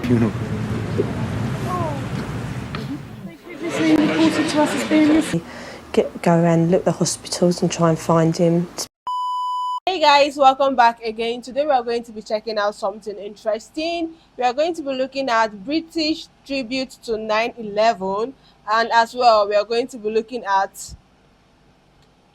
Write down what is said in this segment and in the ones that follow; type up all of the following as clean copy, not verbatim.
funeral. Previously reported to us as being missing. Go around, look at the hospitals and try and find him. Hey guys, welcome back again. Today we are going to be checking out something interesting. We are going to be looking at British tribute to 9/11, and as well we are going to be looking at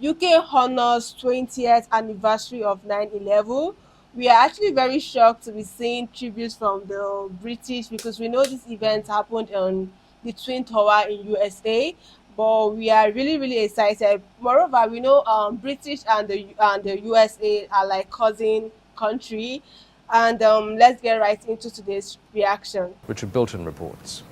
UK honors 20th anniversary of 9/11. We are actually very shocked to be seeing tributes from the British because we know this event happened on the Twin Tower in USA. But we are really excited. Moreover, we know British and the USA are like cousin country, and let's get right into today's reaction. Richard Bilton reports.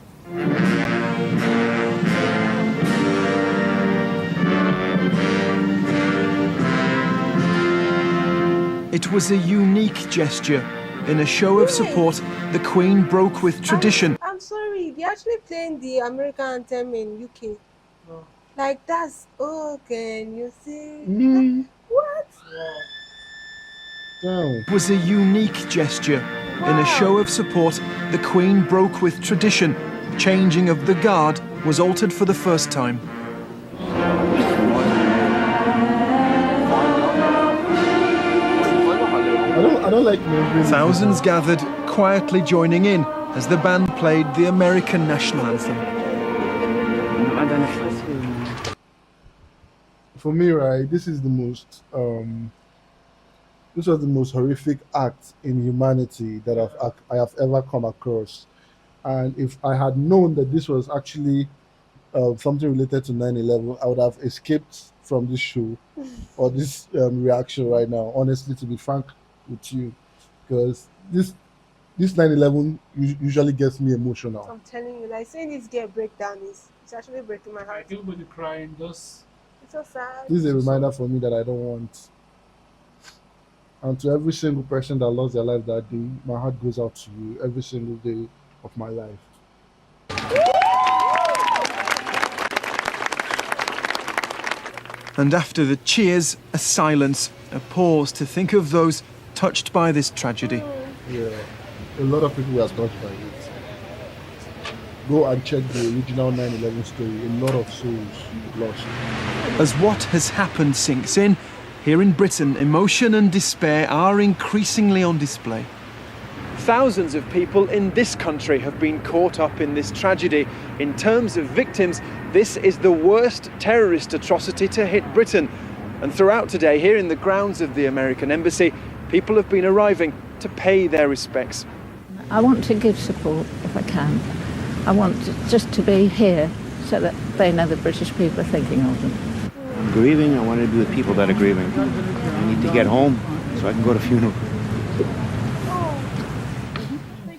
It was a unique gesture. In a show of support, the Queen broke with tradition. I'm sorry, they're actually playing the American anthem in UK. Like that's can you see? What? It was a unique gesture. In a show of support, the Queen broke with tradition. Changing of the guard was altered for the first time. I don't like music. Thousands gathered, quietly joining in as the band played the American national anthem. For me, right, this was the most horrific act in humanity that I have ever come across. And if I had known that this was actually something related to 9/11, I would have escaped from this show or this reaction right now, honestly, to be frank with you, because this 9/11 usually gets me emotional. I'm telling you, like saying this girl breakdown it's actually breaking my heart. Everybody crying, just... It's so sad. This is a reminder for me that I don't want. And to every single person that lost their life that day, my heart goes out to you every single day of my life. And after the cheers, a silence, a pause to think of those touched by this tragedy. Yeah, a lot of people were touched by it. Go and check the original 9/11 story. A lot of souls lost. As what has happened sinks in, here in Britain, emotion and despair are increasingly on display. Thousands of people in this country have been caught up in this tragedy. In terms of victims, this is the worst terrorist atrocity to hit Britain. And throughout today, here in the grounds of the American Embassy, people have been arriving to pay their respects. I want to give support if I can. I want just to be here so that they know the British people are thinking of them. I'm grieving. I want to be with people that are grieving. I need to get home so I can go to funeral.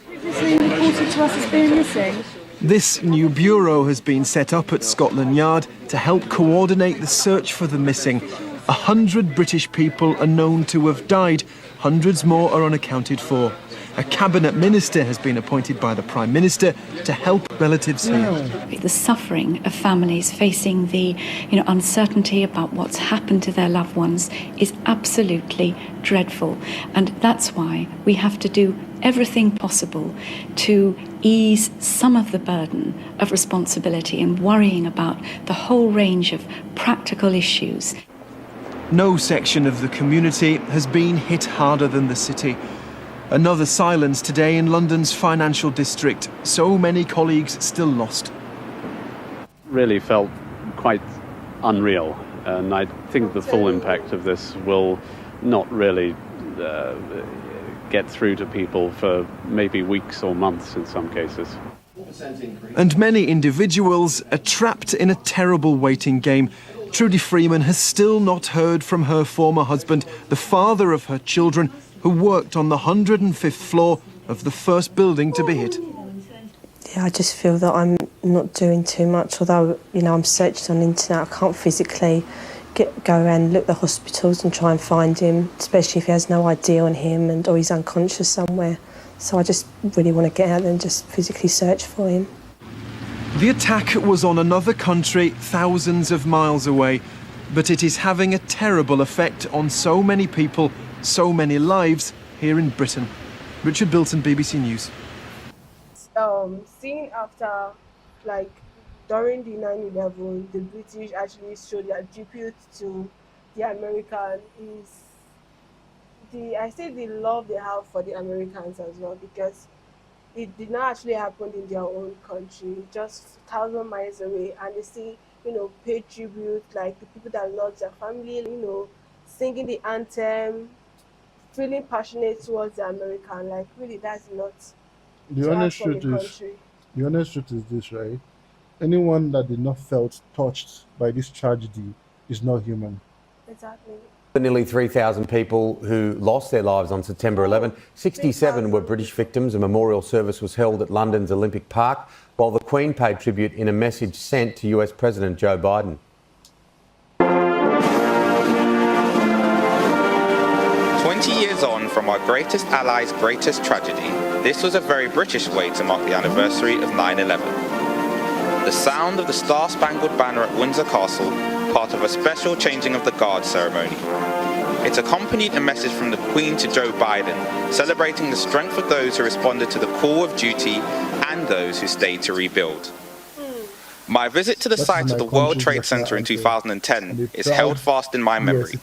Previously reported to us as being missing. This new bureau has been set up at Scotland Yard to help coordinate the search for the missing. 100 British people are known to have died. Hundreds more are unaccounted for. A cabinet minister has been appointed by the Prime Minister to help relatives here. The suffering of families facing the uncertainty about what's happened to their loved ones is absolutely dreadful. And that's why we have to do everything possible to ease some of the burden of responsibility and worrying about the whole range of practical issues. No section of the community has been hit harder than the city. Another silence today in London's financial district. So many colleagues still lost. Really felt quite unreal, and I think the full impact of this will not really get through to people for maybe weeks or months in some cases. And many individuals are trapped in a terrible waiting game. Trudy Freeman has still not heard from her former husband, the father of her children, who worked on the 105th floor of the first building to be hit. Yeah, I just feel that I'm not doing too much, although, I'm searching on the internet. I can't physically go around, look at the hospitals and try and find him, especially if he has no ID on him or he's unconscious somewhere. So I just really want to get out there and just physically search for him. The attack was on another country thousands of miles away, but it is having a terrible effect on so many people, so many lives here in Britain. Richard Bilton, BBC News. seeing after, like, during the 9/11, the British actually showed their tribute to the American is the I say the love they have for the Americans as well, because it did not actually happen in their own country, just 1,000 miles away, and they still, pay tribute, like the people that lost their family, singing the anthem, feeling passionate towards the American. Like, really, that's not The to ask honest from a truth is, country. the honest truth is this, right? Anyone that did not felt touched by this tragedy is not human. Exactly. The nearly 3,000 people who lost their lives on September 11, 67 were British victims. A memorial service was held at London's Olympic Park, while the Queen paid tribute in a message sent to US President Joe Biden. 20 years on from our greatest ally's greatest tragedy, this was a very British way to mark the anniversary of 9/11. The sound of the Star-Spangled Banner at Windsor Castle, part of a special changing of the guard ceremony. It accompanied a message from the Queen to Joe Biden, celebrating the strength of those who responded to the call of duty and those who stayed to rebuild. My visit to the site of the World Trade Center in 2010 is held fast in my memory.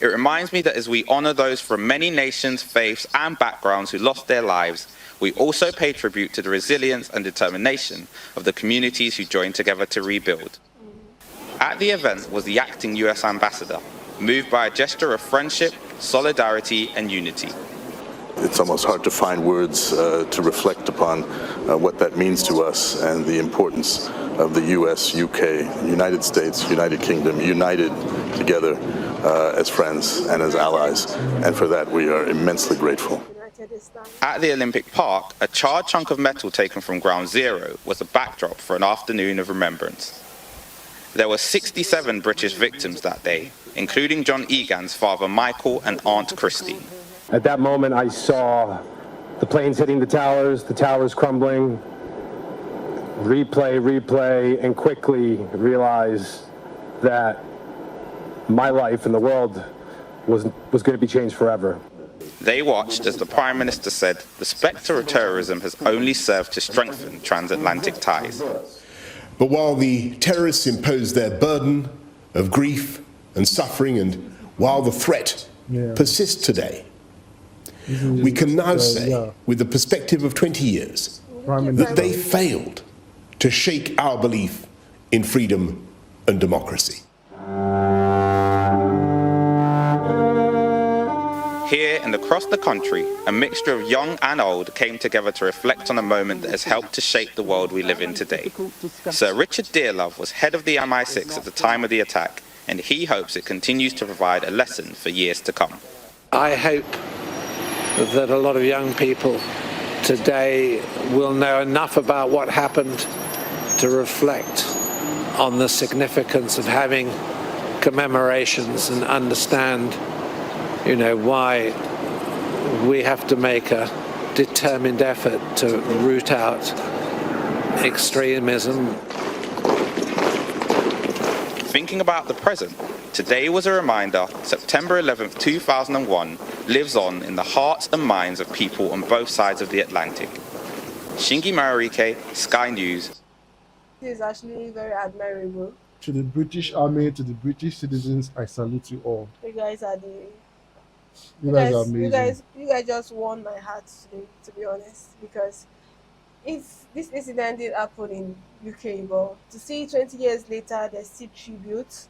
It reminds me that as we honor those from many nations, faiths and backgrounds who lost their lives, we also pay tribute to the resilience and determination of the communities who joined together to rebuild. At the event was the acting US ambassador, moved by a gesture of friendship, solidarity and unity. It's almost hard to find words to reflect upon what that means to us and the importance of the US, UK, United States, United Kingdom, united together as friends and as allies. And for that, we are immensely grateful. At the Olympic Park, a charred chunk of metal taken from Ground Zero was a backdrop for an afternoon of remembrance. There were 67 British victims that day, including John Egan's father Michael and Aunt Christine. At that moment, I saw the planes hitting the towers crumbling, replay, and quickly realize that my life and the world was going to be changed forever. They watched as the Prime Minister said, the spectre of terrorism has only served to strengthen transatlantic ties. But while the terrorists impose their burden of grief and suffering, and while the threat persists today, we can now say, with the perspective of 20 years, that they failed to shake our belief in freedom and democracy. Here and across the country, a mixture of young and old came together to reflect on a moment that has helped to shape the world we live in today. Sir Richard Dearlove was head of the MI6 at the time of the attack, and he hopes it continues to provide a lesson for years to come. I hope that a lot of young people today will know enough about what happened to reflect on the significance of having commemorations and understand, why we have to make a determined effort to root out extremism. Thinking about the present, today was a reminder September 11th, 2001 lives on in the hearts and minds of people on both sides of the Atlantic. Shingi Mararike, Sky News. This is actually very admirable. To the British Army, to the British citizens, I salute you all. You guys are You guys are amazing. You guys just won my heart today, to be honest, because this incident did happen in UK, but to see 20 years later, there's still tribute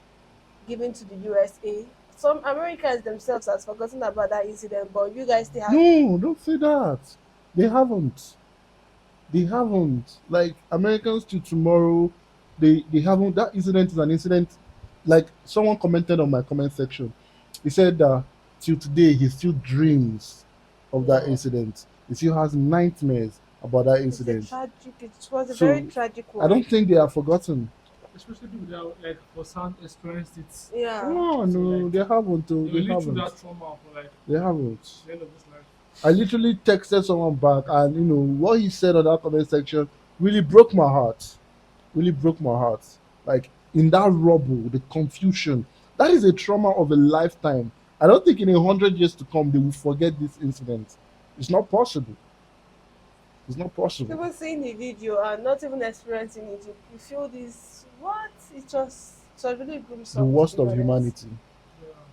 given to the USA. Some Americans themselves have forgotten about that incident, but you guys still have. No, don't say that. They haven't. They haven't. Like, Americans till tomorrow, they haven't. That incident is an incident. Like, someone commented on my comment section. He said that till today, he still dreams of that incident. He still has nightmares about that incident. It was a very tragic one. I don't think they have forgotten. Especially people that like for some experienced it. Yeah. No, they haven't. They haven't. That trauma for like they haven't. The end of this life. I literally texted someone back, and what he said on that comment section really broke my heart. Really broke my heart. Like, in that rubble, the confusion, that is a trauma of a lifetime. I don't think in 100 years to come they will forget this incident. It's not possible. It's not possible. People seeing the video and not even experiencing it, you feel this, what? It was really gruesome. The worst of humanity.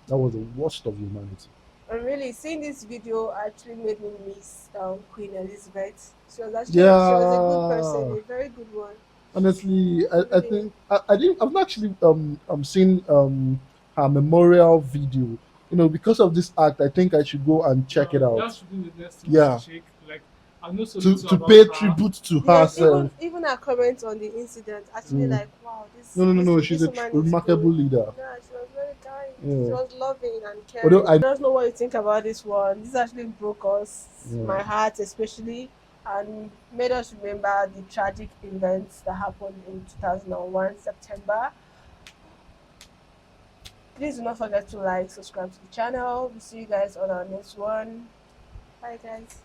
That was the worst of humanity. And really, seeing this video actually made me miss Queen Elizabeth. She was actually she was a good person, a very good one. Honestly, I think I've not actually seen her memorial video. You know, because of this act, I think I should go and check it out. That should be the next thing Yeah. to check. Like, I'm not so To pay tribute to herself. Even her comments on the incident, actually, like, wow, this. No. She's a remarkable leader. Yeah, she was very kind. Yeah. She was loving and caring. Although I don't know what you think about this one. This actually broke us, Yeah. my heart especially, and made us remember the tragic events that happened in 2001 September. Please do not forget to like, subscribe to the channel. We'll see you guys on our next one. Bye, guys.